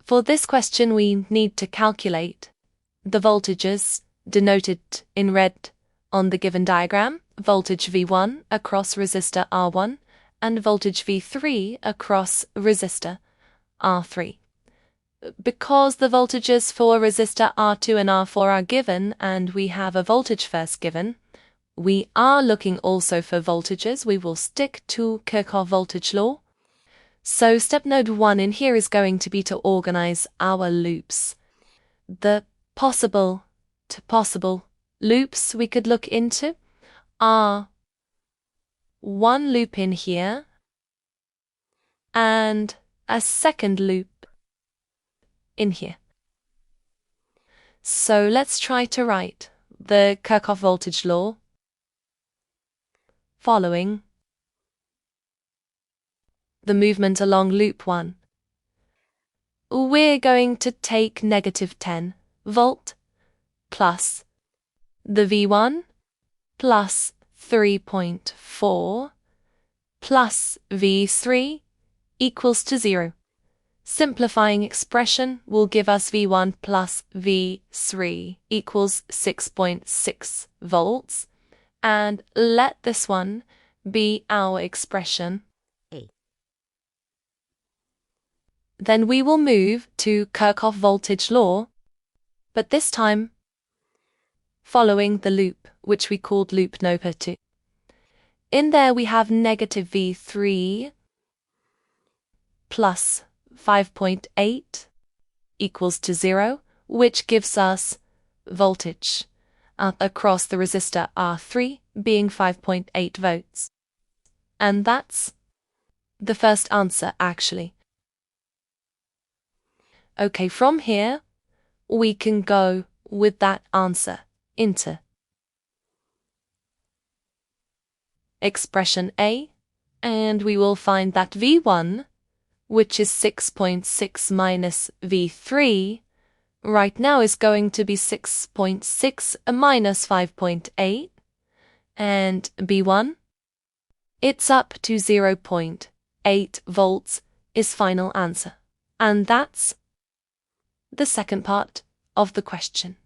For this question, we need to calculate the voltages denoted in red on the given diagram, voltage V1 across resistor R1 and voltage V3 across resistor R3. Because the voltages for resistor R2 and R4 are given and we have a voltage first given, we are looking also for voltages. We will stick to Kirchhoff voltage law. So step node 1 in here is going to be to organize our loops. The possible loops we could look into are one loop in here and a second loop in here. So let's try to write the Kirchhoff voltage law following the movement along loop 1. We're going to take negative 10 volt plus the V1 plus 3.4 plus V3 equals to 0. Simplifying expression will give us V1 plus V3 equals 6.6 volts, and let this one be our expression A. Then we will move to Kirchhoff voltage law, but this time following the loop, which we called loop number 2. In there we have negative V3 plus 5.8 equals to 0, which gives us voltage across the resistor R3 being 5.8 volts. And that's the first answer, actually. Okay, from here, we can go with that answer into expression A, and we will find that V1, which is 6.6 minus V3, right now is going to be 6.6 minus 5.8, and B1, it's up to 0.8 volts is final answer. And that's the second part of the question.